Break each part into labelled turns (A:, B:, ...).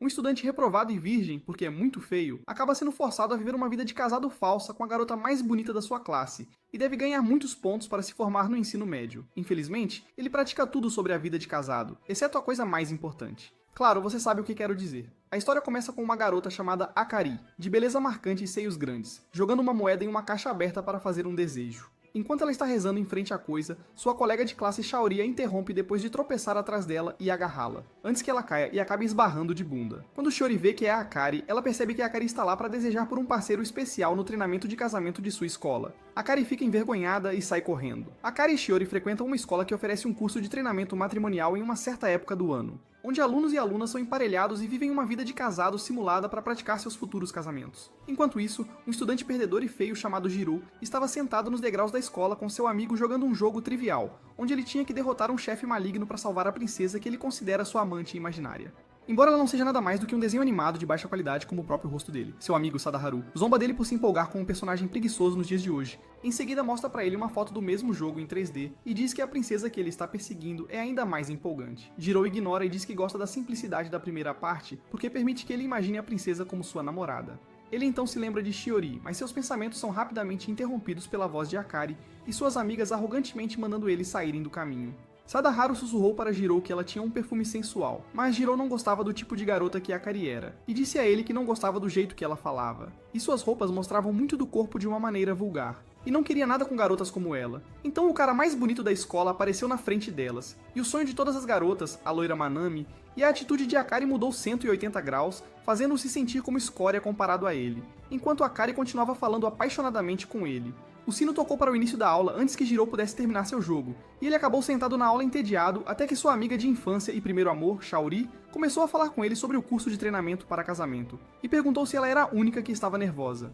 A: Um estudante reprovado e virgem, porque é muito feio, acaba sendo forçado a viver uma vida de casado falsa com a garota mais bonita da sua classe, e deve ganhar muitos pontos para se formar no ensino médio. Infelizmente, ele pratica tudo sobre a vida de casado, exceto a coisa mais importante. Claro, você sabe o que quero dizer. A história começa com uma garota chamada Akari, de beleza marcante e seios grandes, jogando uma moeda em uma caixa aberta para fazer um desejo. Enquanto ela está rezando em frente à coisa, sua colega de classe Shaori a interrompe depois de tropeçar atrás dela e agarrá-la, antes que ela caia e acabe esbarrando de bunda. Quando Shiori vê que é a Akari, ela percebe que a Akari está lá para desejar por um parceiro especial no treinamento de casamento de sua escola. Akari fica envergonhada e sai correndo. Akari e Shiori frequentam uma escola que oferece um curso de treinamento matrimonial em uma certa época do ano, onde alunos e alunas são emparelhados e vivem uma vida de casado simulada para praticar seus futuros casamentos. Enquanto isso, um estudante perdedor e feio chamado Jiro estava sentado nos degraus da escola com seu amigo jogando um jogo trivial, onde ele tinha que derrotar um chefe maligno para salvar a princesa que ele considera sua amante imaginária. Embora ela não seja nada mais do que um desenho animado de baixa qualidade como o próprio rosto dele, seu amigo Sadaharu zomba dele por se empolgar com um personagem preguiçoso nos dias de hoje. Em seguida mostra pra ele uma foto do mesmo jogo em 3D e diz que a princesa que ele está perseguindo é ainda mais empolgante. Jiro ignora e diz que gosta da simplicidade da primeira parte porque permite que ele imagine a princesa como sua namorada. Ele então se lembra de Shiori, mas seus pensamentos são rapidamente interrompidos pela voz de Akari e suas amigas arrogantemente mandando eles saírem do caminho. Sadaharu sussurrou para Jiro que ela tinha um perfume sensual, mas Jiro não gostava do tipo de garota que Akari era, e disse a ele que não gostava do jeito que ela falava. E suas roupas mostravam muito do corpo de uma maneira vulgar, e não queria nada com garotas como ela. Então o cara mais bonito da escola apareceu na frente delas, e o sonho de todas as garotas, a loira Manami, e a atitude de Akari mudou 180 graus, fazendo-o se sentir como escória comparado a ele, enquanto Akari continuava falando apaixonadamente com ele. O sino tocou para o início da aula antes que Jiro pudesse terminar seu jogo, e ele acabou sentado na aula entediado até que sua amiga de infância e primeiro amor, Shaori, começou a falar com ele sobre o curso de treinamento para casamento, e perguntou se ela era a única que estava nervosa.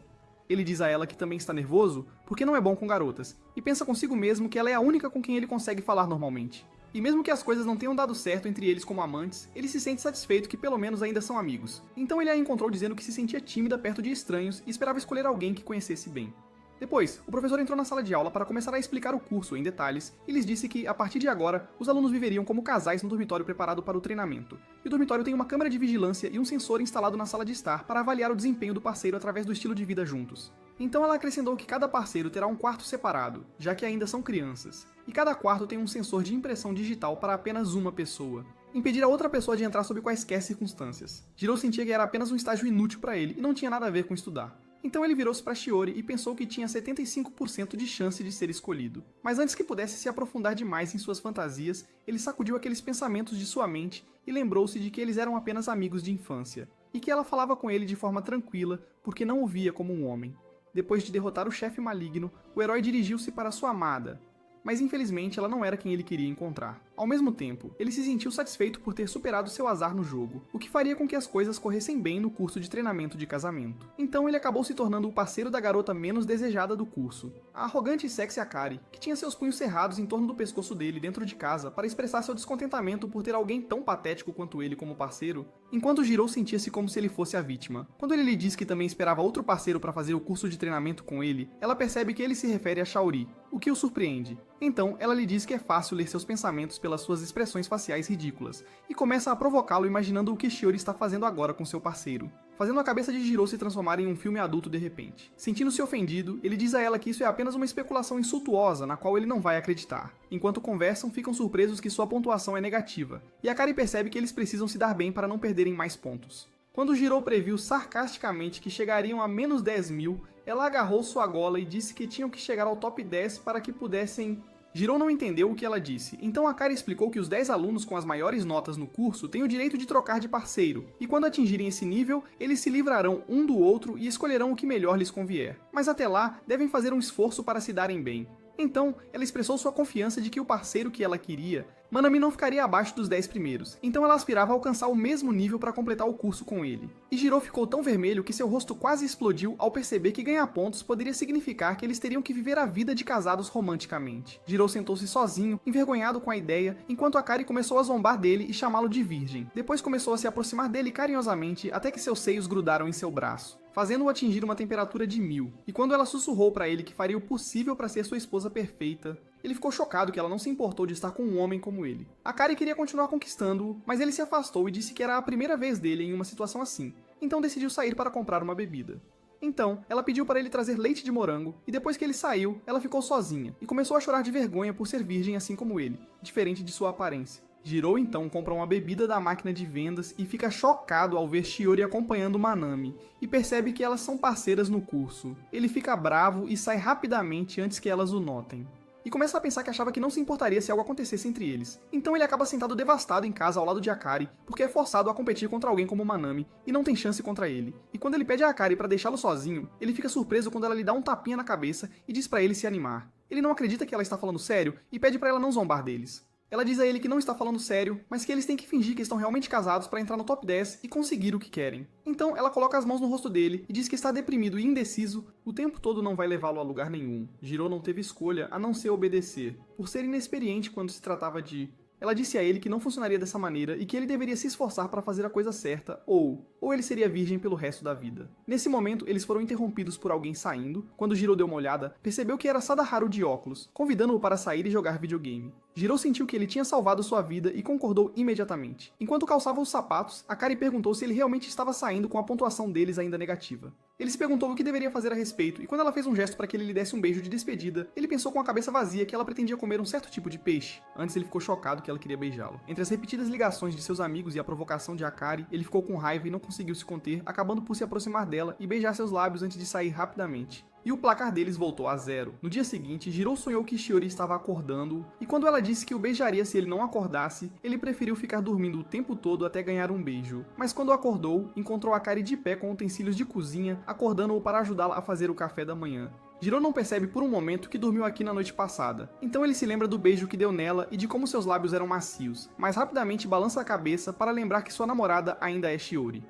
A: Ele diz a ela que também está nervoso porque não é bom com garotas, e pensa consigo mesmo que ela é a única com quem ele consegue falar normalmente. E mesmo que as coisas não tenham dado certo entre eles como amantes, ele se sente satisfeito que pelo menos ainda são amigos. Então ele a encontrou dizendo que se sentia tímida perto de estranhos e esperava escolher alguém que conhecesse bem. Depois, o professor entrou na sala de aula para começar a explicar o curso em detalhes e lhes disse que, a partir de agora, os alunos viveriam como casais no dormitório preparado para o treinamento. E o dormitório tem uma câmera de vigilância e um sensor instalado na sala de estar para avaliar o desempenho do parceiro através do estilo de vida juntos. Então ela acrescentou que cada parceiro terá um quarto separado, já que ainda são crianças, e cada quarto tem um sensor de impressão digital para apenas uma pessoa. Impedir a outra pessoa de entrar sob quaisquer circunstâncias. Jiro sentia que era apenas um estágio inútil para ele e não tinha nada a ver com estudar. Então ele virou-se para Shiori e pensou que tinha 75% de chance de ser escolhido. Mas antes que pudesse se aprofundar demais em suas fantasias, ele sacudiu aqueles pensamentos de sua mente e lembrou-se de que eles eram apenas amigos de infância, e que ela falava com ele de forma tranquila porque não o via como um homem. Depois de derrotar o chefe maligno, o herói dirigiu-se para sua amada, mas infelizmente ela não era quem ele queria encontrar. Ao mesmo tempo, ele se sentiu satisfeito por ter superado seu azar no jogo, o que faria com que as coisas corressem bem no curso de treinamento de casamento. Então ele acabou se tornando o parceiro da garota menos desejada do curso, a arrogante e sexy Akari, que tinha seus punhos cerrados em torno do pescoço dele dentro de casa para expressar seu descontentamento por ter alguém tão patético quanto ele como parceiro, enquanto Jiro sentia-se como se ele fosse a vítima. Quando ele lhe diz que também esperava outro parceiro para fazer o curso de treinamento com ele, ela percebe que ele se refere a Shaori, o que o surpreende. Então ela lhe diz que é fácil ler seus pensamentos pelas suas expressões faciais ridículas, e começa a provocá-lo imaginando o que Shiori está fazendo agora com seu parceiro, fazendo a cabeça de Jiro se transformar em um filme adulto de repente. Sentindo-se ofendido, ele diz a ela que isso é apenas uma especulação insultuosa na qual ele não vai acreditar. Enquanto conversam, ficam surpresos que sua pontuação é negativa, e Akari percebe que eles precisam se dar bem para não perderem mais pontos. Quando Jiro previu sarcasticamente que chegariam a menos 10.000, ela agarrou sua gola e disse que tinham que chegar ao top 10 para que pudessem... Jiro não entendeu o que ela disse, então Akari explicou que os 10 alunos com as maiores notas no curso têm o direito de trocar de parceiro, e quando atingirem esse nível, eles se livrarão um do outro e escolherão o que melhor lhes convier. Mas até lá, devem fazer um esforço para se darem bem. Então, ela expressou sua confiança de que o parceiro que ela queria, Manami, não ficaria abaixo dos 10 primeiros, então ela aspirava a alcançar o mesmo nível para completar o curso com ele. E Jiro ficou tão vermelho que seu rosto quase explodiu ao perceber que ganhar pontos poderia significar que eles teriam que viver a vida de casados romanticamente. Jiro sentou-se sozinho, envergonhado com a ideia, enquanto Akari começou a zombar dele e chamá-lo de virgem. Depois começou a se aproximar dele carinhosamente até que seus seios grudaram em seu braço, fazendo-o atingir uma temperatura de 1000. E quando ela sussurrou para ele que faria o possível para ser sua esposa perfeita, Ele ficou chocado que ela não se importou de estar com um homem como ele. Akari queria continuar conquistando-o, mas ele se afastou e disse que era a primeira vez dele em uma situação assim, então decidiu sair para comprar uma bebida. Então, ela pediu para ele trazer leite de morango, e depois que ele saiu, ela ficou sozinha, e começou a chorar de vergonha por ser virgem assim como ele, diferente de sua aparência. Jiro então compra uma bebida da máquina de vendas e fica chocado ao ver Shiori acompanhando Manami, e percebe que elas são parceiras no curso. Ele fica bravo e sai rapidamente antes que elas o notem. E começa a pensar que achava que não se importaria se algo acontecesse entre eles. Então ele acaba sentado devastado em casa ao lado de Akari, porque é forçado a competir contra alguém como Manami, e não tem chance contra ele. E quando ele pede a Akari para deixá-lo sozinho, ele fica surpreso quando ela lhe dá um tapinha na cabeça e diz para ele se animar. Ele não acredita que ela está falando sério e pede para ela não zombar deles. Ela diz a ele que não está falando sério, mas que eles têm que fingir que estão realmente casados para entrar no top 10 e conseguir o que querem. Então ela coloca as mãos no rosto dele e diz que está deprimido e indeciso, o tempo todo não vai levá-lo a lugar nenhum. Jiro não teve escolha a não ser obedecer, por ser inexperiente quando se tratava de... Ela disse a ele que não funcionaria dessa maneira e que ele deveria se esforçar para fazer a coisa certa, ou ele seria virgem pelo resto da vida. Nesse momento, eles foram interrompidos por alguém saindo. Quando Jiro deu uma olhada, percebeu que era Sadaharu de óculos, convidando-o para sair e jogar videogame. Jiro sentiu que ele tinha salvado sua vida e concordou imediatamente. Enquanto calçava os sapatos, Akari perguntou se ele realmente estava saindo com a pontuação deles ainda negativa. Ele se perguntou o que deveria fazer a respeito, e quando ela fez um gesto para que ele lhe desse um beijo de despedida, ele pensou com a cabeça vazia que ela pretendia comer um certo tipo de peixe. Antes ele ficou chocado que ela queria beijá-lo. Entre as repetidas ligações de seus amigos e a provocação de Akari, ele ficou com raiva e não conseguiu se conter, acabando por se aproximar dela e beijar seus lábios antes de sair rapidamente. E o placar deles voltou a 0. No dia seguinte, Jiro sonhou que Shiori estava acordando-o, e quando ela disse que o beijaria se ele não acordasse, ele preferiu ficar dormindo o tempo todo até ganhar um beijo. Mas quando acordou, encontrou Akari de pé com utensílios de cozinha, acordando-o para ajudá-la a fazer o café da manhã. Jiro não percebe por um momento que dormiu aqui na noite passada, então ele se lembra do beijo que deu nela e de como seus lábios eram macios, mas rapidamente balança a cabeça para lembrar que sua namorada ainda é Shiori.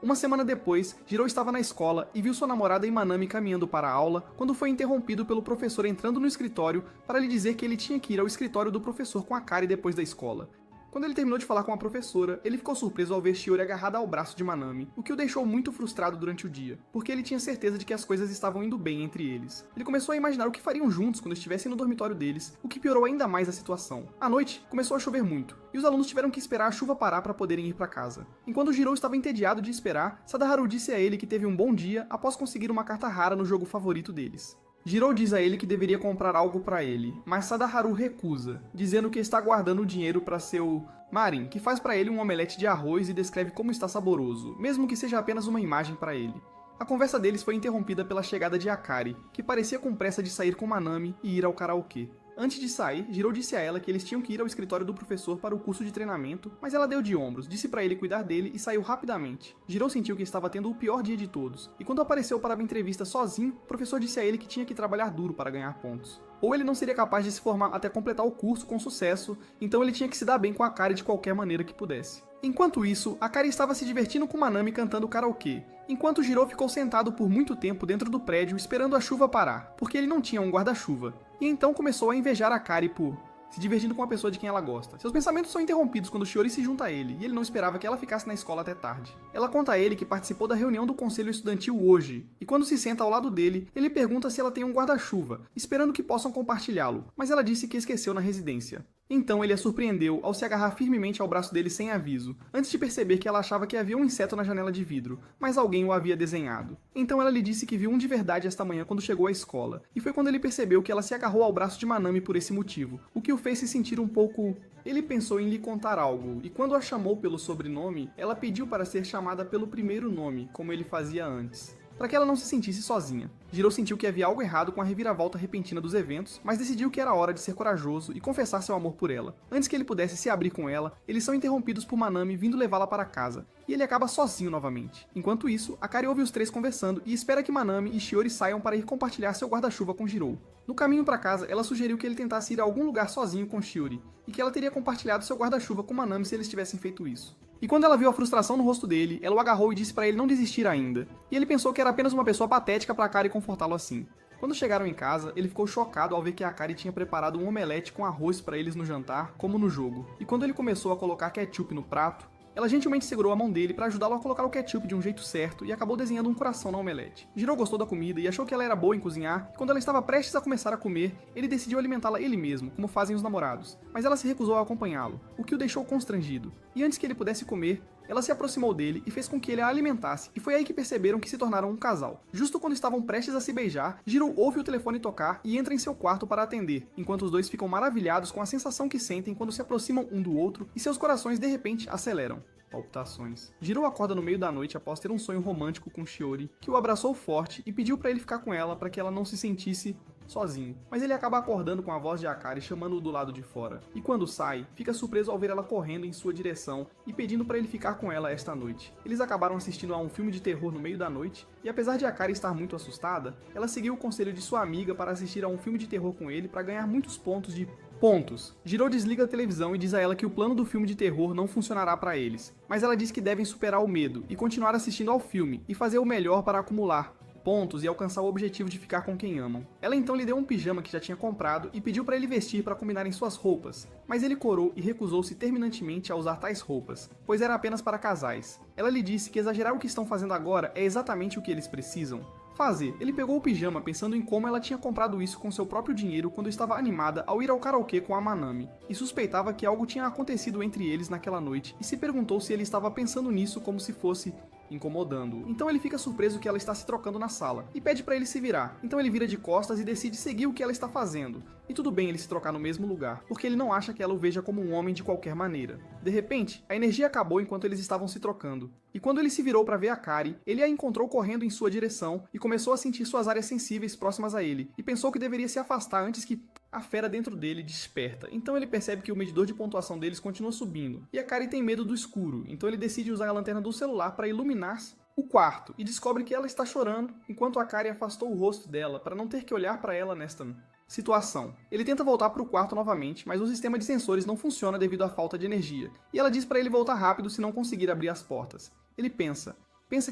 A: Uma semana depois, Jiro estava na escola e viu sua namorada e Manami caminhando para a aula quando foi interrompido pelo professor entrando no escritório para lhe dizer que ele tinha que ir ao escritório do professor com Akari depois da escola. Quando ele terminou de falar com a professora, ele ficou surpreso ao ver Shiori agarrada ao braço de Manami, o que o deixou muito frustrado durante o dia, porque ele tinha certeza de que as coisas estavam indo bem entre eles. Ele começou a imaginar o que fariam juntos quando estivessem no dormitório deles, o que piorou ainda mais a situação. À noite, começou a chover muito, e os alunos tiveram que esperar a chuva parar para poderem ir para casa. Enquanto Jiro estava entediado de esperar, Sadaharu disse a ele que teve um bom dia após conseguir uma carta rara no jogo favorito deles. Jiro diz a ele que deveria comprar algo para ele, mas Sadaharu recusa, dizendo que está guardando o dinheiro para seu Marin, que faz para ele um omelete de arroz e descreve como está saboroso, mesmo que seja apenas uma imagem para ele. A conversa deles foi interrompida pela chegada de Akari, que parecia com pressa de sair com Manami e ir ao karaokê. Antes de sair, Jiro disse a ela que eles tinham que ir ao escritório do professor para o curso de treinamento, mas ela deu de ombros, disse para ele cuidar dele e saiu rapidamente. Jiro sentiu que estava tendo o pior dia de todos, e quando apareceu para a entrevista sozinho, o professor disse a ele que tinha que trabalhar duro para ganhar pontos. Ou ele não seria capaz de se formar até completar o curso com sucesso, então ele tinha que se dar bem com Akari de qualquer maneira que pudesse. Enquanto isso, Akari estava se divertindo com Manami cantando karaokê, enquanto Jiro ficou sentado por muito tempo dentro do prédio esperando a chuva parar, porque ele não tinha um guarda-chuva, e então começou a invejar Akari por se divertindo com a pessoa de quem ela gosta. Seus pensamentos são interrompidos quando Shiori se junta a ele, e ele não esperava que ela ficasse na escola até tarde. Ela conta a ele que participou da reunião do conselho estudantil hoje, e quando se senta ao lado dele, ele pergunta se ela tem um guarda-chuva, esperando que possam compartilhá-lo, mas ela disse que esqueceu na residência. Então ele a surpreendeu ao se agarrar firmemente ao braço dele sem aviso, antes de perceber que ela achava que havia um inseto na janela de vidro, mas alguém o havia desenhado. Então ela lhe disse que viu um de verdade esta manhã quando chegou à escola, e foi quando ele percebeu que ela se agarrou ao braço de Manami por esse motivo, o que o fez se sentir um pouco... Ele pensou em lhe contar algo, e quando a chamou pelo sobrenome, ela pediu para ser chamada pelo primeiro nome, como ele fazia antes, para que ela não se sentisse sozinha. Jiro sentiu que havia algo errado com a reviravolta repentina dos eventos, mas decidiu que era hora de ser corajoso e confessar seu amor por ela. Antes que ele pudesse se abrir com ela, eles são interrompidos por Manami vindo levá-la para casa, e ele acaba sozinho novamente. Enquanto isso, Akari ouve os três conversando e espera que Manami e Shiori saiam para ir compartilhar seu guarda-chuva com Jiro. No caminho para casa, ela sugeriu que ele tentasse ir a algum lugar sozinho com Shiori, e que ela teria compartilhado seu guarda-chuva com Manami se eles tivessem feito isso. E quando ela viu a frustração no rosto dele, ela o agarrou e disse para ele não desistir ainda. E ele pensou que era apenas uma pessoa patética para Akari confortá-lo assim. Quando chegaram em casa, ele ficou chocado ao ver que Akari tinha preparado um omelete com arroz para eles no jantar, como no jogo. E quando ele começou a colocar ketchup no prato, Ela gentilmente segurou a mão dele para ajudá-lo a colocar o ketchup de um jeito certo e acabou desenhando um coração na omelete. Jiro gostou da comida e achou que ela era boa em cozinhar, e quando ela estava prestes a começar a comer, ele decidiu alimentá-la ele mesmo, como fazem os namorados. Mas ela se recusou a acompanhá-lo, o que o deixou constrangido. E antes que ele pudesse comer, ela se aproximou dele e fez com que ele a alimentasse, e foi aí que perceberam que se tornaram um casal. Justo quando estavam prestes a se beijar, Jiro ouve o telefone tocar e entra em seu quarto para atender, enquanto os dois ficam maravilhados com a sensação que sentem quando se aproximam um do outro e seus corações de repente aceleram. Palpitações. Jiro acorda no meio da noite após ter um sonho romântico com Shiori, que o abraçou forte e pediu para ele ficar com ela para que ela não se sentisse sozinho. Mas ele acaba acordando com a voz de Akari chamando-o do lado de fora. E quando sai, fica surpreso ao ver ela correndo em sua direção e pedindo para ele ficar com ela esta noite. Eles acabaram assistindo a um filme de terror no meio da noite, e apesar de Akari estar muito assustada, ela seguiu o conselho de sua amiga para assistir a um filme de terror com ele para ganhar muitos pontos de pontos. Jiro desliga a televisão e diz a ela que o plano do filme de terror não funcionará para eles, mas ela diz que devem superar o medo e continuar assistindo ao filme e fazer o melhor para acumular pontos e alcançar o objetivo de ficar com quem amam. Ela então lhe deu um pijama que já tinha comprado e pediu para ele vestir para combinar em suas roupas, mas ele corou e recusou-se terminantemente a usar tais roupas, pois era apenas para casais. Ela lhe disse que exagerar o que estão fazendo agora é exatamente o que eles precisam fazer. Ele pegou o pijama pensando em como ela tinha comprado isso com seu próprio dinheiro quando estava animada ao ir ao karaokê com a Manami, e suspeitava que algo tinha acontecido entre eles naquela noite, e se perguntou se ele estava pensando nisso como se fosse incomodando-o. Então ele fica surpreso que ela está se trocando na sala, e pede para ele se virar. Então ele vira de costas e decide seguir o que ela está fazendo. E tudo bem ele se trocar no mesmo lugar, porque ele não acha que ela o veja como um homem de qualquer maneira. De repente, a energia acabou enquanto eles estavam se trocando. E quando ele se virou para ver Akari, ele a encontrou correndo em sua direção e começou a sentir suas áreas sensíveis próximas a ele, e pensou que deveria se afastar antes que a fera dentro dele desperta. Então ele percebe que o medidor de pontuação deles continua subindo, e Akari tem medo do escuro, então ele decide usar a lanterna do celular para iluminar o quarto, e descobre que ela está chorando, enquanto Akari afastou o rosto dela para não ter que olhar para ela nesta situação. Ele tenta voltar para o quarto novamente, mas o sistema de sensores não funciona devido à falta de energia, e ela diz para ele voltar rápido se não conseguir abrir as portas. Ele pensa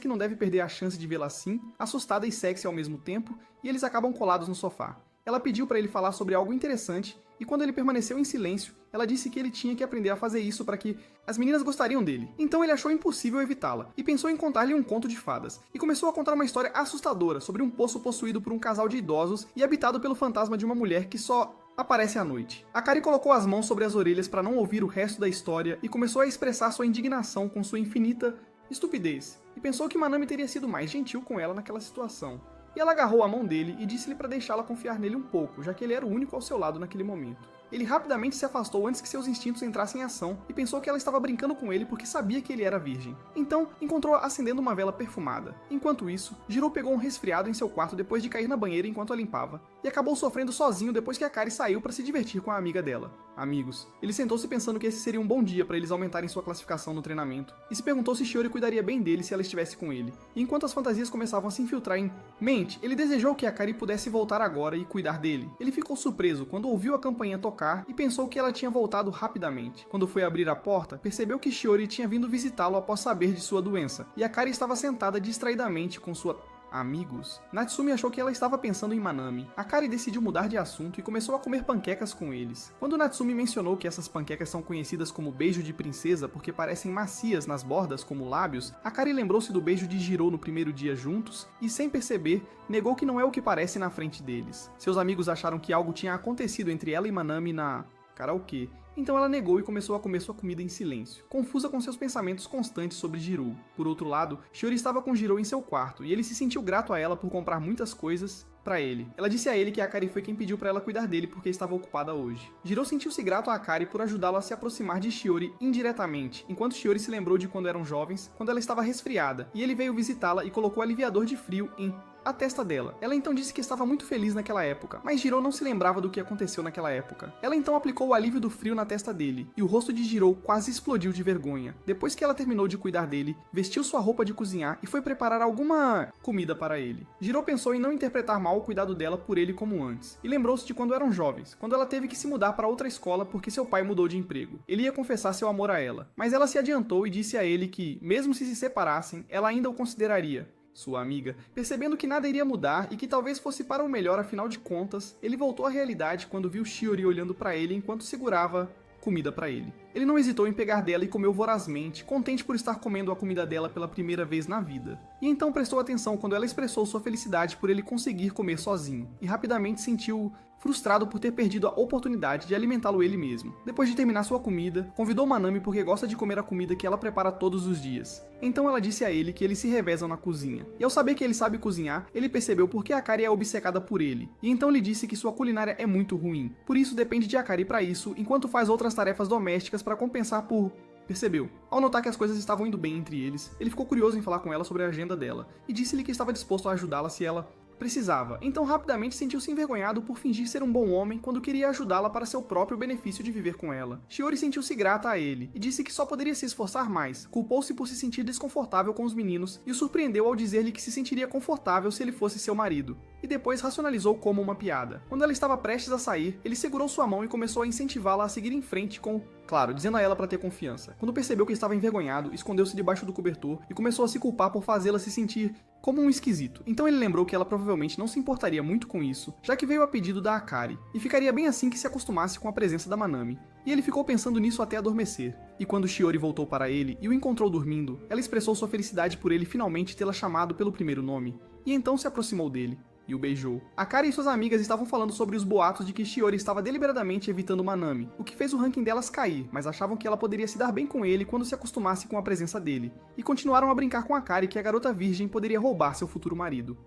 A: que não deve perder a chance de vê-la assim, assustada e sexy ao mesmo tempo, e eles acabam colados no sofá. Ela pediu para ele falar sobre algo interessante, e quando ele permaneceu em silêncio, ela disse que ele tinha que aprender a fazer isso para que as meninas gostariam dele. Então ele achou impossível evitá-la, e pensou em contar-lhe um conto de fadas, e começou a contar uma história assustadora sobre um poço possuído por um casal de idosos e habitado pelo fantasma de uma mulher que só aparece à noite. Akari colocou as mãos sobre as orelhas para não ouvir o resto da história e começou a expressar sua indignação com sua infinita estupidez, e pensou que Manami teria sido mais gentil com ela naquela situação. E ela agarrou a mão dele e disse-lhe para deixá-la confiar nele um pouco, já que ele era o único ao seu lado naquele momento. Ele rapidamente se afastou antes que seus instintos entrassem em ação e pensou que ela estava brincando com ele porque sabia que ele era virgem. Então, encontrou-a acendendo uma vela perfumada. Enquanto isso, Jiro pegou um resfriado em seu quarto depois de cair na banheira enquanto a limpava, e acabou sofrendo sozinho depois que Akari saiu para se divertir com a amiga dela. Amigos. Ele sentou-se pensando que esse seria um bom dia para eles aumentarem sua classificação no treinamento, e se perguntou se Shiori cuidaria bem dele se ela estivesse com ele. E enquanto as fantasias começavam a se infiltrar em mente, ele desejou que Akari pudesse voltar agora e cuidar dele. Ele ficou surpreso quando ouviu a campainha tocar e pensou que ela tinha voltado rapidamente. Quando foi abrir a porta, percebeu que Shiori tinha vindo visitá-lo após saber de sua doença, e Akari estava sentada distraidamente com sua amigos. Natsumi achou que ela estava pensando em Manami. Akari decidiu mudar de assunto e começou a comer panquecas com eles. Quando Natsumi mencionou que essas panquecas são conhecidas como beijo de princesa porque parecem macias nas bordas como lábios, Akari lembrou-se do beijo de Jiro no primeiro dia juntos e, sem perceber, negou que não é o que parece na frente deles. Seus amigos acharam que algo tinha acontecido entre ela e Manami na karaokê. Então ela negou e começou a comer sua comida em silêncio, confusa com seus pensamentos constantes sobre Jiro. Por outro lado, Shiori estava com Jiro em seu quarto, e ele se sentiu grato a ela por comprar muitas coisas para ele. Ela disse a ele que Akari foi quem pediu para ela cuidar dele porque estava ocupada hoje. Jiro sentiu-se grato a Akari por ajudá-lo a se aproximar de Shiori indiretamente, enquanto Shiori se lembrou de quando eram jovens, quando ela estava resfriada, e ele veio visitá-la e colocou aliviador de frio em a testa dela. Ela então disse que estava muito feliz naquela época, mas Jiro não se lembrava do que aconteceu naquela época. Ela então aplicou o alívio do frio na testa dele, e o rosto de Jiro quase explodiu de vergonha. Depois que ela terminou de cuidar dele, vestiu sua roupa de cozinhar e foi preparar alguma comida para ele. Jiro pensou em não interpretar mal o cuidado dela por ele como antes, e lembrou-se de quando eram jovens, quando ela teve que se mudar para outra escola porque seu pai mudou de emprego. Ele ia confessar seu amor a ela, mas ela se adiantou e disse a ele que, mesmo se separassem, ela ainda o consideraria sua amiga. Percebendo que nada iria mudar e que talvez fosse para o melhor afinal de contas, ele voltou à realidade quando viu Shiori olhando para ele enquanto segurava comida para ele. Ele não hesitou em pegar dela e comeu vorazmente, contente por estar comendo a comida dela pela primeira vez na vida. E então prestou atenção quando ela expressou sua felicidade por ele conseguir comer sozinho, e rapidamente sentiu frustrado por ter perdido a oportunidade de alimentá-lo ele mesmo. Depois de terminar sua comida, convidou Manami porque gosta de comer a comida que ela prepara todos os dias. Então ela disse a ele que eles se revezam na cozinha. E ao saber que ele sabe cozinhar, ele percebeu por que Akari é obcecada por ele. E então lhe disse que sua culinária é muito ruim. Por isso depende de Akari para isso, enquanto faz outras tarefas domésticas para compensar por... Percebeu. Ao notar que as coisas estavam indo bem entre eles, ele ficou curioso em falar com ela sobre a agenda dela, e disse-lhe que estava disposto a ajudá-la se ela precisava, então rapidamente sentiu-se envergonhado por fingir ser um bom homem quando queria ajudá-la para seu próprio benefício de viver com ela. Shiori sentiu-se grata a ele, e disse que só poderia se esforçar mais, culpou-se por se sentir desconfortável com os meninos, e o surpreendeu ao dizer-lhe que se sentiria confortável se ele fosse seu marido, e depois racionalizou como uma piada. Quando ela estava prestes a sair, ele segurou sua mão e começou a incentivá-la a seguir em frente com... Claro, dizendo a ela para ter confiança. Quando percebeu que estava envergonhado, escondeu-se debaixo do cobertor e começou a se culpar por fazê-la se sentir como um esquisito. Então ele lembrou que ela provavelmente não se importaria muito com isso, já que veio a pedido da Akari, e ficaria bem assim que se acostumasse com a presença da Manami. E ele ficou pensando nisso até adormecer. E quando Shiori voltou para ele e o encontrou dormindo, ela expressou sua felicidade por ele finalmente tê-la chamado pelo primeiro nome, e então se aproximou dele e o beijou. Akari e suas amigas estavam falando sobre os boatos de que Shiori estava deliberadamente evitando Manami, o que fez o ranking delas cair, mas achavam que ela poderia se dar bem com ele quando se acostumasse com a presença dele, e continuaram a brincar com Akari que a garota virgem poderia roubar seu futuro marido.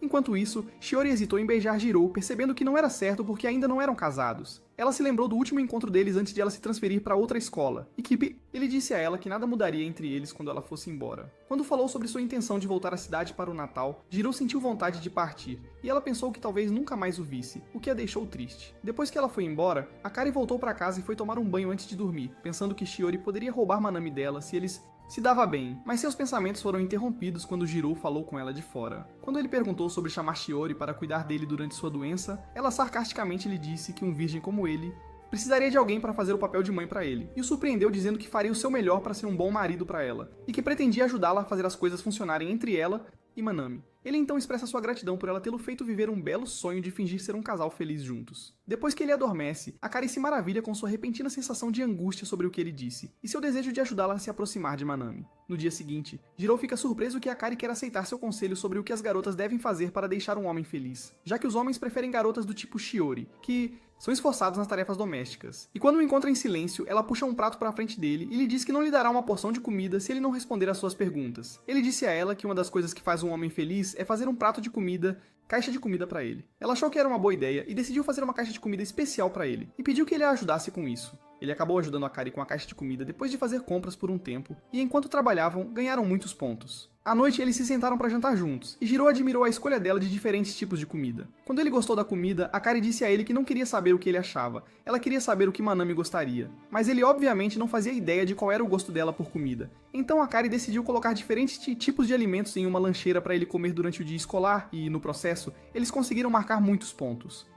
A: Enquanto isso, Shiori hesitou em beijar Jirou, percebendo que não era certo porque ainda não eram casados. Ela se lembrou do último encontro deles antes de ela se transferir para outra escola, e que ele disse a ela que nada mudaria entre eles quando ela fosse embora. Quando falou sobre sua intenção de voltar à cidade para o Natal, Jirou sentiu vontade de partir, e ela pensou que talvez nunca mais o visse, o que a deixou triste. Depois que ela foi embora, Akari voltou para casa e foi tomar um banho antes de dormir, pensando que Shiori poderia roubar Manami dela se eles se dava bem, mas seus pensamentos foram interrompidos quando Jirou falou com ela de fora. Quando ele perguntou sobre chamar Shiori para cuidar dele durante sua doença, ela sarcasticamente lhe disse que um virgem como ele precisaria de alguém para fazer o papel de mãe para ele, e o surpreendeu dizendo que faria o seu melhor para ser um bom marido para ela, e que pretendia ajudá-la a fazer as coisas funcionarem entre ela e Manami. Ele então expressa sua gratidão por ela tê-lo feito viver um belo sonho de fingir ser um casal feliz juntos. Depois que ele adormece, Akari se maravilha com sua repentina sensação de angústia sobre o que ele disse, e seu desejo de ajudá-la a se aproximar de Manami. No dia seguinte, Jirou fica surpreso que Akari quer aceitar seu conselho sobre o que as garotas devem fazer para deixar um homem feliz, já que os homens preferem garotas do tipo Shiori, que são esforçados nas tarefas domésticas. E quando o encontra em silêncio, ela puxa um prato para a frente dele e lhe diz que não lhe dará uma porção de comida se ele não responder às suas perguntas. Ele disse a ela que uma das coisas que faz um homem feliz é fazer um prato de comida, caixa de comida para ele. Ela achou que era uma boa ideia e decidiu fazer uma caixa de comida especial para ele, e pediu que ele a ajudasse com isso. Ele acabou ajudando Akari com a caixa de comida depois de fazer compras por um tempo, e enquanto trabalhavam, ganharam muitos pontos. À noite, eles se sentaram para jantar juntos, e Jirou admirou a escolha dela de diferentes tipos de comida. Quando ele gostou da comida, Akari disse a ele que não queria saber o que ele achava, ela queria saber o que Manami gostaria. Mas ele obviamente não fazia ideia de qual era o gosto dela por comida. Então Akari decidiu colocar diferentes tipos de alimentos em uma lancheira para ele comer durante o dia escolar, e, no processo, eles conseguiram marcar muitos pontos.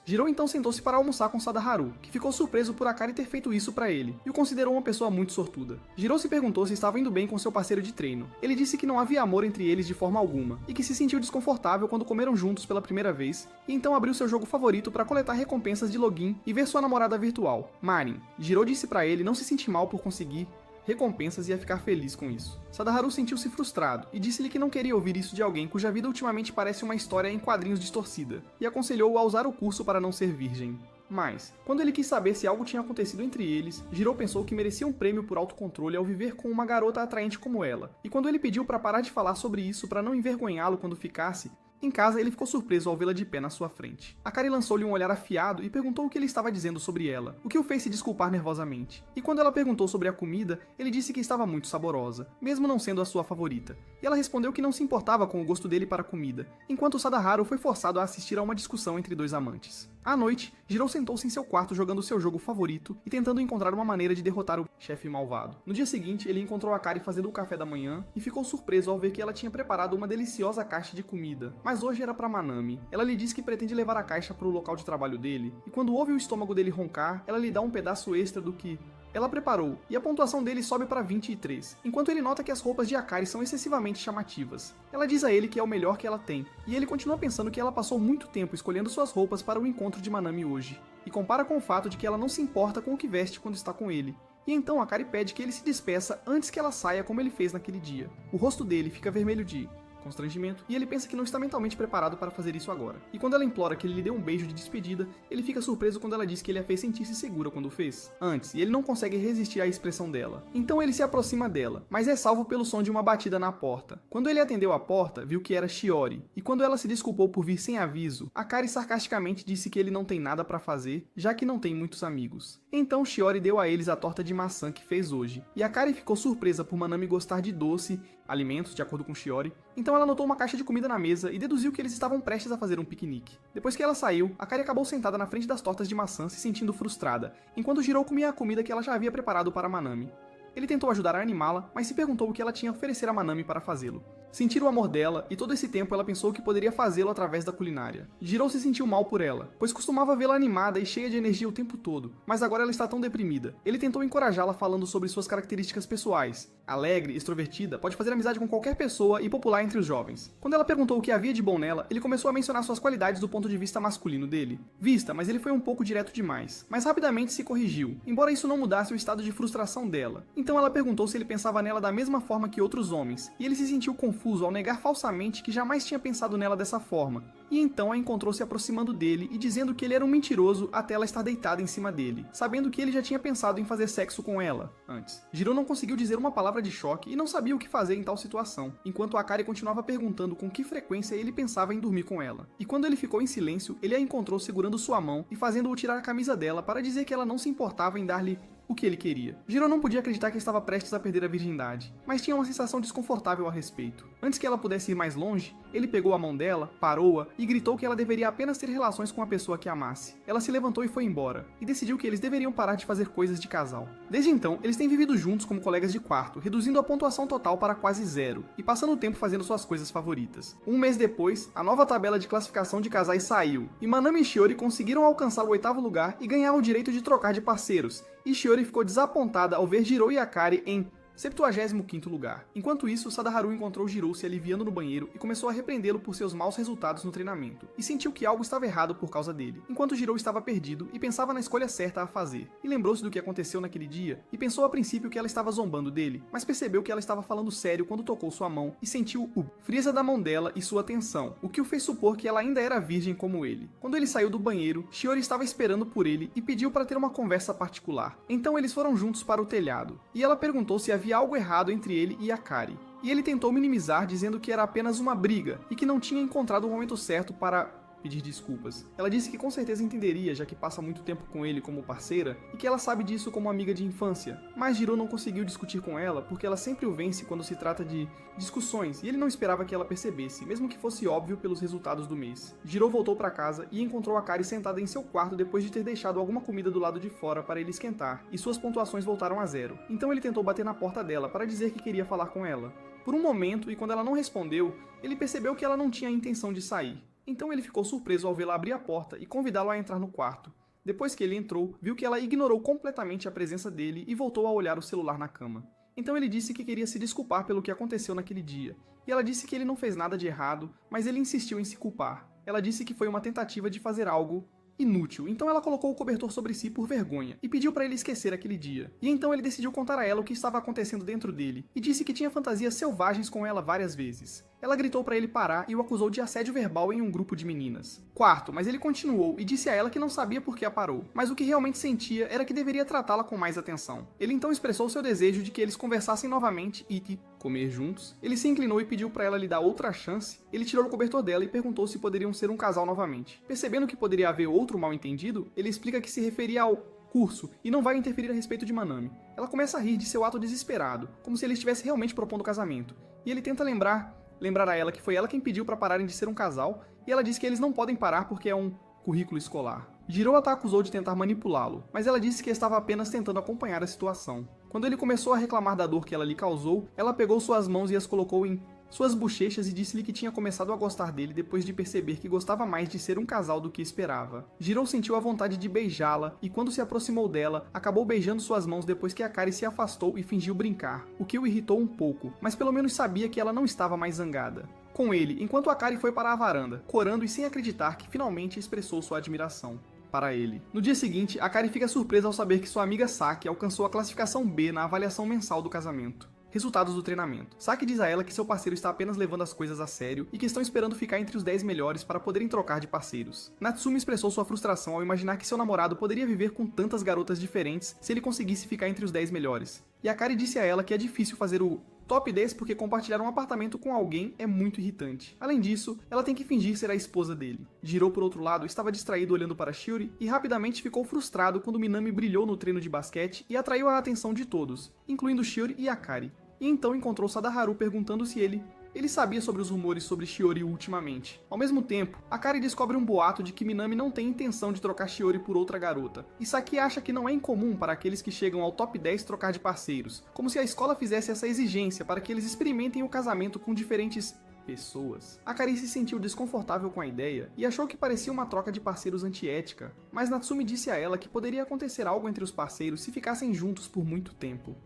A: Jirou então sentou-se para almoçar com Sadaharu, que ficou surpreso por Akari ter feito isso para ele, e o considerou uma pessoa muito sortuda. Jirou se perguntou se estava indo bem com seu parceiro de treino. Ele disse que não havia amor entre eles de forma alguma, e que se sentiu desconfortável quando comeram juntos pela primeira vez, e então abriu seu jogo favorito para coletar recompensas de login e ver sua namorada virtual, Marin. Jirou disse para ele não se sentir mal por conseguir recompensas e ia ficar feliz com isso. Sadaharu sentiu-se frustrado e disse-lhe que não queria ouvir isso de alguém cuja vida ultimamente parece uma história em quadrinhos distorcida, e aconselhou-o a usar o curso para não ser virgem. Mas, quando ele quis saber se algo tinha acontecido entre eles, Jirou pensou que merecia um prêmio por autocontrole ao viver com uma garota atraente como ela, e quando ele pediu para parar de falar sobre isso para não envergonhá-lo quando ficasse, em casa, ele ficou surpreso ao vê-la de pé na sua frente. Akari lançou-lhe um olhar afiado e perguntou o que ele estava dizendo sobre ela, o que o fez se desculpar nervosamente. E quando ela perguntou sobre a comida, ele disse que estava muito saborosa, mesmo não sendo a sua favorita. E ela respondeu que não se importava com o gosto dele para a comida, enquanto Sadaharu foi forçado a assistir a uma discussão entre dois amantes. À noite, Jirou sentou-se em seu quarto jogando seu jogo favorito e tentando encontrar uma maneira de derrotar o chefe malvado. No dia seguinte, ele encontrou Akari fazendo o café da manhã e ficou surpreso ao ver que ela tinha preparado uma deliciosa caixa de comida, mas hoje era para Manami. Ela lhe disse que pretende levar a caixa para o local de trabalho dele, e quando ouve o estômago dele roncar, ela lhe dá um pedaço extra do que ela preparou, e a pontuação dele sobe para 23, enquanto ele nota que as roupas de Akari são excessivamente chamativas. Ela diz a ele que é o melhor que ela tem, e ele continua pensando que ela passou muito tempo escolhendo suas roupas para o encontro de Manami hoje. e compara com o fato de que ela não se importa com o que veste quando está com ele. E então Akari pede que ele se despeça antes que ela saia como ele fez naquele dia. O rosto dele fica vermelho de constrangimento, e ele pensa que não está mentalmente preparado para fazer isso agora. E quando ela implora que ele lhe dê um beijo de despedida, ele fica surpreso quando ela diz que ele a fez sentir-se segura quando o fez antes, e ele não consegue resistir à expressão dela. Então ele se aproxima dela, mas é salvo pelo som de uma batida na porta. Quando ele atendeu a porta, viu que era Shiori, e quando ela se desculpou por vir sem aviso, Akari sarcasticamente disse que ele não tem nada para fazer, já que não tem muitos amigos. Então Shiori deu a eles a torta de maçã que fez hoje, e Akari ficou surpresa por Manami gostar de doce, alimentos, de acordo com Shiori. Então ela notou uma caixa de comida na mesa e deduziu que eles estavam prestes a fazer um piquenique. Depois que ela saiu, Akari acabou sentada na frente das tortas de maçã se sentindo frustrada, enquanto Jiro comia a comida que ela já havia preparado para Manami. Ele tentou ajudar a animá-la, mas se perguntou o que ela tinha a oferecer a Manami para fazê-lo. Sentir o amor dela, e todo esse tempo ela pensou que poderia fazê-lo através da culinária. Jiro se sentiu mal por ela, pois costumava vê-la animada e cheia de energia o tempo todo, mas agora ela está tão deprimida. Ele tentou encorajá-la falando sobre suas características pessoais. Alegre, extrovertida, pode fazer amizade com qualquer pessoa e popular entre os jovens. Quando ela perguntou o que havia de bom nela, ele começou a mencionar suas qualidades do ponto de vista masculino dele. Vista, mas ele foi um pouco direto demais. Mas rapidamente se corrigiu, embora isso não mudasse o estado de frustração dela. Então ela perguntou se ele pensava nela da mesma forma que outros homens, e ele se sentiu confuso ao negar falsamente que jamais tinha pensado nela dessa forma. E então a encontrou se aproximando dele e dizendo que ele era um mentiroso até ela estar deitada em cima dele, sabendo que ele já tinha pensado em fazer sexo com ela antes. Jiro não conseguiu dizer uma palavra de choque e não sabia o que fazer em tal situação, enquanto Akari continuava perguntando com que frequência ele pensava em dormir com ela. E quando ele ficou em silêncio, ele a encontrou segurando sua mão e fazendo-o tirar a camisa dela para dizer que ela não se importava em dar-lhe o que ele queria. Jiro não podia acreditar que estava prestes a perder a virgindade, mas tinha uma sensação desconfortável a respeito. Antes que ela pudesse ir mais longe, ele pegou a mão dela, parou-a e gritou que ela deveria apenas ter relações com a pessoa que amasse. Ela se levantou e foi embora, e decidiu que eles deveriam parar de fazer coisas de casal. Desde então, eles têm vivido juntos como colegas de quarto, reduzindo a pontuação total para quase zero, e passando o tempo fazendo suas coisas favoritas. Um mês depois, a nova tabela de classificação de casais saiu, e Manami e Shiori conseguiram alcançar o 8º lugar e ganhar o direito de trocar de parceiros, e Shiori ficou desapontada ao ver Jiro e Akari em 75º lugar. Enquanto isso, Sadaharu encontrou Jiro se aliviando no banheiro e começou a repreendê-lo por seus maus resultados no treinamento, e sentiu que algo estava errado por causa dele, enquanto Jiro estava perdido e pensava na escolha certa a fazer. E lembrou-se do que aconteceu naquele dia, e pensou a princípio que ela estava zombando dele, mas percebeu que ela estava falando sério quando tocou sua mão e sentiu o frieza da mão dela e sua tensão, o que o fez supor que ela ainda era virgem como ele. Quando ele saiu do banheiro, Shiori estava esperando por ele e pediu para ter uma conversa particular. Então eles foram juntos para o telhado, e ela perguntou se havia algo errado entre ele e Akari. E ele tentou minimizar, dizendo que era apenas uma briga e que não tinha encontrado o momento certo para pedir desculpas. Ela disse que com certeza entenderia, já que passa muito tempo com ele como parceira, e que ela sabe disso como amiga de infância. Mas Jiro não conseguiu discutir com ela, porque ela sempre o vence quando se trata de discussões, e ele não esperava que ela percebesse, mesmo que fosse óbvio pelos resultados do mês. Jiro voltou para casa e encontrou Akari sentada em seu quarto depois de ter deixado alguma comida do lado de fora para ele esquentar, e suas pontuações voltaram a zero. Então ele tentou bater na porta dela para dizer que queria falar com ela. Por um momento, e quando ela não respondeu, ele percebeu que ela não tinha a intenção de sair. Então ele ficou surpreso ao vê-la abrir a porta e convidá-lo a entrar no quarto. Depois que ele entrou, viu que ela ignorou completamente a presença dele e voltou a olhar o celular na cama. Então ele disse que queria se desculpar pelo que aconteceu naquele dia, e ela disse que ele não fez nada de errado, mas ele insistiu em se culpar. Ela disse que foi uma tentativa de fazer algo inútil, então ela colocou o cobertor sobre si por vergonha e pediu para ele esquecer aquele dia. E então ele decidiu contar a ela o que estava acontecendo dentro dele e disse que tinha fantasias selvagens com ela várias vezes. Ela gritou para ele parar e o acusou de assédio verbal em um grupo de meninas. Quarto, mas ele continuou e disse a ela que não sabia por que a parou, mas o que realmente sentia era que deveria tratá-la com mais atenção. Ele então expressou seu desejo de que eles conversassem novamente e que comer juntos. Ele se inclinou e pediu para ela lhe dar outra chance. Ele tirou o cobertor dela e perguntou se poderiam ser um casal novamente. Percebendo que poderia haver outro mal-entendido, ele explica que se referia ao curso e não vai interferir a respeito de Manami. Ela começa a rir de seu ato desesperado, como se ele estivesse realmente propondo casamento. E ele tenta lembrar a ela que foi ela quem pediu para pararem de ser um casal, e ela diz que eles não podem parar porque é um currículo escolar. Jiro a acusou de tentar manipulá-lo, mas ela disse que estava apenas tentando acompanhar a situação. Quando ele começou a reclamar da dor que ela lhe causou, ela pegou suas mãos e as colocou em suas bochechas e disse-lhe que tinha começado a gostar dele depois de perceber que gostava mais de ser um casal do que esperava. Jiro sentiu a vontade de beijá-la e quando se aproximou dela, acabou beijando suas mãos depois que Akari se afastou e fingiu brincar, o que o irritou um pouco, mas pelo menos sabia que ela não estava mais zangada com ele, enquanto Akari foi para a varanda, corando e sem acreditar que finalmente expressou sua admiração. para ele. No dia seguinte, Akari fica surpresa ao saber que sua amiga Saki alcançou a classificação B na avaliação mensal do casamento. Resultados do treinamento. Saki diz a ela que seu parceiro está apenas levando as coisas a sério e que estão esperando ficar entre os 10 melhores para poderem trocar de parceiros. Natsumi expressou sua frustração ao imaginar que seu namorado poderia viver com tantas garotas diferentes se ele conseguisse ficar entre os 10 melhores. E Akari disse a ela que é difícil fazer o top 10 porque compartilhar um apartamento com alguém é muito irritante. Além disso, ela tem que fingir ser a esposa dele. Jiro, por outro lado, estava distraído olhando para Shiori e rapidamente ficou frustrado quando Minami brilhou no treino de basquete e atraiu a atenção de todos, incluindo Shiori e Akari. E então encontrou Sadaharu perguntando se ele sabia sobre os rumores sobre Shiori ultimamente. Ao mesmo tempo, Akari descobre um boato de que Minami não tem intenção de trocar Shiori por outra garota. E Saki acha que não é incomum para aqueles que chegam ao top 10 trocar de parceiros, como se a escola fizesse essa exigência para que eles experimentem o casamento com diferentes pessoas. Akari se sentiu desconfortável com a ideia e achou que parecia uma troca de parceiros antiética, mas Natsumi disse a ela que poderia acontecer algo entre os parceiros se ficassem juntos por muito tempo.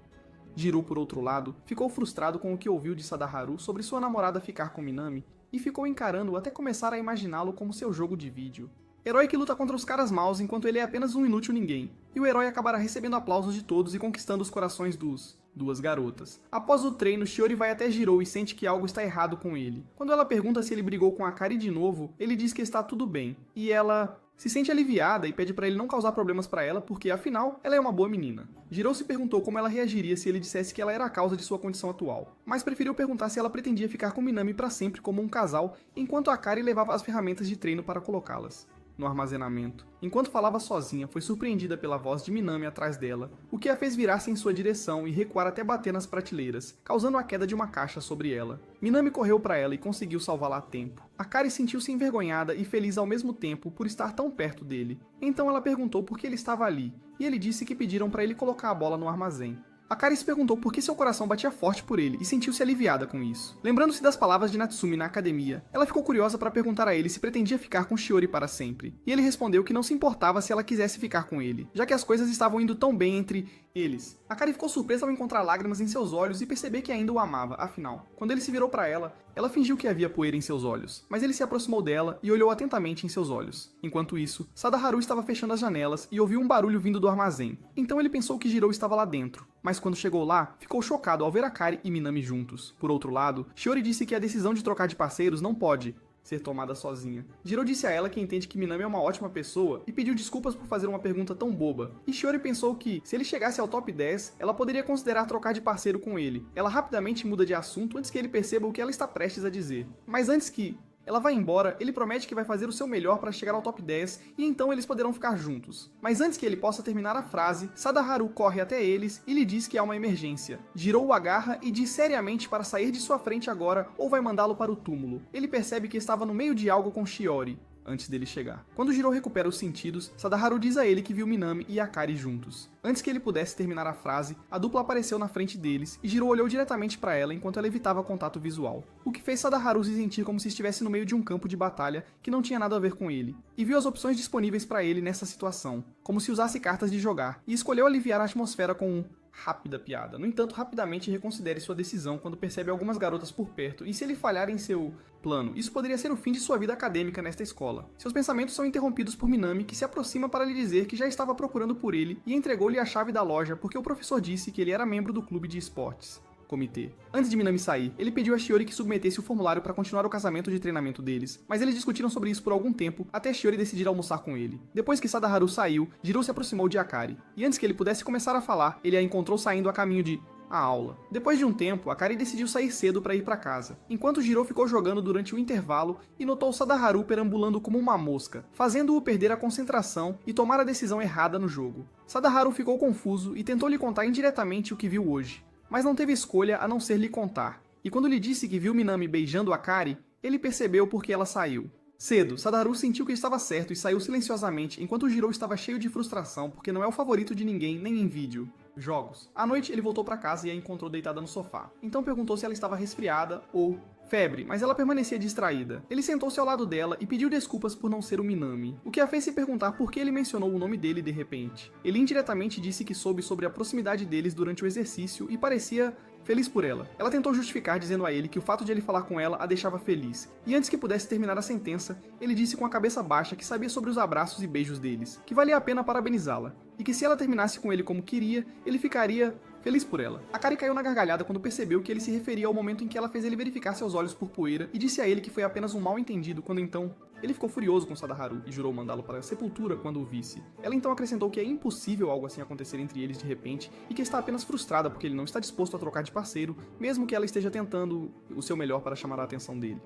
A: Jiro, por outro lado, ficou frustrado com o que ouviu de Sadaharu sobre sua namorada ficar com Minami e ficou encarando-o até começar a imaginá-lo como seu jogo de vídeo. Herói que luta contra os caras maus enquanto ele é apenas um inútil ninguém, e o herói acabará recebendo aplausos de todos e conquistando os corações dos duas garotas. Após o treino, Shiori vai até Jiro e sente que algo está errado com ele. Quando ela pergunta se ele brigou com Akari de novo, ele diz que está tudo bem, e ela se sente aliviada e pede para ele não causar problemas para ela porque, afinal, ela é uma boa menina. Jiro se perguntou como ela reagiria se ele dissesse que ela era a causa de sua condição atual, mas preferiu perguntar se ela pretendia ficar com Minami para sempre como um casal, enquanto Akari levava as ferramentas de treino para colocá-las no armazenamento. Enquanto falava sozinha, foi surpreendida pela voz de Minami atrás dela, o que a fez virar-se em sua direção e recuar até bater nas prateleiras, causando a queda de uma caixa sobre ela. Minami correu para ela e conseguiu salvá-la a tempo. Akari sentiu-se envergonhada e feliz ao mesmo tempo por estar tão perto dele. Então ela perguntou por que ele estava ali, e ele disse que pediram para ele colocar a bola no armazém. Akari se perguntou por que seu coração batia forte por ele e sentiu-se aliviada com isso. Lembrando-se das palavras de Natsumi na academia, ela ficou curiosa para perguntar a ele se pretendia ficar com Shiori para sempre. E ele respondeu que não se importava se ela quisesse ficar com ele, já que as coisas estavam indo tão bem entre eles. Akari ficou surpresa ao encontrar lágrimas em seus olhos e perceber que ainda o amava, afinal. Quando ele se virou para ela fingiu que havia poeira em seus olhos, mas ele se aproximou dela e olhou atentamente em seus olhos. Enquanto isso, Sadaharu estava fechando as janelas e ouviu um barulho vindo do armazém. Então ele pensou que Jiro estava lá dentro, mas quando chegou lá, ficou chocado ao ver Akari e Minami juntos. Por outro lado, Shiori disse que a decisão de trocar de parceiros não pode ser tomada sozinha. Jiro disse a ela que entende que Minami é uma ótima pessoa e pediu desculpas por fazer uma pergunta tão boba. E Shiori pensou que, se ele chegasse ao top 10, ela poderia considerar trocar de parceiro com ele. Ela rapidamente muda de assunto antes que ele perceba o que ela está prestes a dizer. Mas antes que ela vai embora, ele promete que vai fazer o seu melhor para chegar ao top 10 e então eles poderão ficar juntos. Mas antes que ele possa terminar a frase, Sadaharu corre até eles e lhe diz que há uma emergência. Jiro o agarra e diz seriamente para sair de sua frente agora ou vai mandá-lo para o túmulo. Ele percebe que estava no meio de algo com Shiori antes dele chegar. Quando Jiro recupera os sentidos, Sadaharu diz a ele que viu Minami e Akari juntos. Antes que ele pudesse terminar a frase, a dupla apareceu na frente deles e Jiro olhou diretamente para ela enquanto ela evitava contato visual, o que fez Sadaharu se sentir como se estivesse no meio de um campo de batalha que não tinha nada a ver com ele, e viu as opções disponíveis para ele nessa situação, como se usasse cartas de jogar, e escolheu aliviar a atmosfera com um rápida piada. No entanto, rapidamente reconsidere sua decisão quando percebe algumas garotas por perto, e se ele falhar em seu plano, isso poderia ser o fim de sua vida acadêmica nesta escola. Seus pensamentos são interrompidos por Minami, que se aproxima para lhe dizer que já estava procurando por ele e entregou-lhe a chave da loja porque o professor disse que ele era membro do clube de esportes. Comitê. Antes de Minami sair, ele pediu a Shiori que submetesse o formulário para continuar o casamento de treinamento deles, mas eles discutiram sobre isso por algum tempo, até Shiori decidir almoçar com ele. Depois que Sadaharu saiu, Jiro se aproximou de Akari, e antes que ele pudesse começar a falar, ele a encontrou saindo a caminho de a aula. Depois de um tempo, Akari decidiu sair cedo para ir para casa, enquanto Jiro ficou jogando durante o intervalo e notou Sadaharu perambulando como uma mosca, fazendo-o perder a concentração e tomar a decisão errada no jogo. Sadaharu ficou confuso e tentou lhe contar indiretamente o que viu hoje, mas não teve escolha a não ser lhe contar. E quando lhe disse que viu Minami beijando Akari, ele percebeu por que ela saiu. Cedo, Sadaharu sentiu que estava certo e saiu silenciosamente enquanto Jiro estava cheio de frustração porque não é o favorito de ninguém nem em vídeo. Jogos. À noite, ele voltou para casa e a encontrou deitada no sofá. Então perguntou se ela estava resfriada ou febre, mas ela permanecia distraída. Ele sentou-se ao lado dela e pediu desculpas por não ser o Minami, o que a fez se perguntar por que ele mencionou o nome dele de repente. Ele indiretamente disse que soube sobre a proximidade deles durante o exercício e parecia feliz por ela. Ela tentou justificar dizendo a ele que o fato de ele falar com ela a deixava feliz, e antes que pudesse terminar a sentença, ele disse com a cabeça baixa que sabia sobre os abraços e beijos deles, que valia a pena parabenizá-la, e que se ela terminasse com ele como queria, ele ficaria feliz por ela. Akari caiu na gargalhada quando percebeu que ele se referia ao momento em que ela fez ele verificar seus olhos por poeira e disse a ele que foi apenas um mal-entendido quando então ele ficou furioso com Sadaharu e jurou mandá-lo para a sepultura quando o visse. Ela então acrescentou que é impossível algo assim acontecer entre eles de repente e que está apenas frustrada porque ele não está disposto a trocar de parceiro, mesmo que ela esteja tentando o seu melhor para chamar a atenção dele.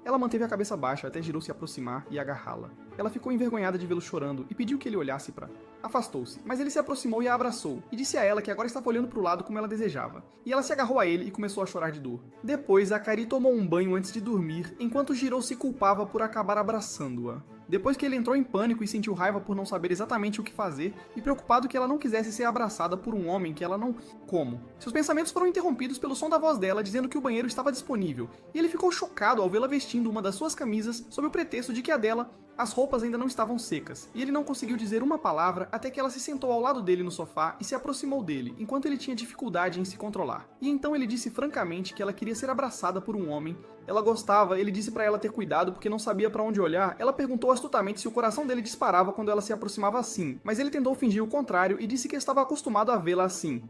A: Ela manteve a cabeça baixa até Jiro se aproximar e agarrá-la. Ela ficou envergonhada de vê-lo chorando e pediu que ele olhasse para. Afastou-se, mas ele se aproximou e a abraçou, e disse a ela que agora estava olhando para o lado como ela desejava. E ela se agarrou a ele e começou a chorar de dor. Depois, Akari tomou um banho antes de dormir, enquanto Jiro se culpava por acabar abraçando-a. Depois que ele entrou em pânico e sentiu raiva por não saber exatamente o que fazer, e preocupado que ela não quisesse ser abraçada por um homem que ela não... Como? Seus pensamentos foram interrompidos pelo som da voz dela dizendo que o banheiro estava disponível, e ele ficou chocado ao vê-la vestindo uma das suas camisas sob o pretexto de que a dela, as roupas ainda não estavam secas, e ele não conseguiu dizer uma palavra até que ela se sentou ao lado dele no sofá e se aproximou dele, enquanto ele tinha dificuldade em se controlar. E então ele disse francamente que ela queria ser abraçada por um homem. Ela gostava, ele disse pra ela ter cuidado porque não sabia pra onde olhar. Ela perguntou astutamente se o coração dele disparava quando ela se aproximava assim, mas ele tentou fingir o contrário e disse que estava acostumado a vê-la assim.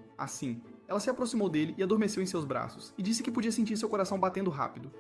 A: Ela se aproximou dele e adormeceu em seus braços, e disse que podia sentir seu coração batendo rápido.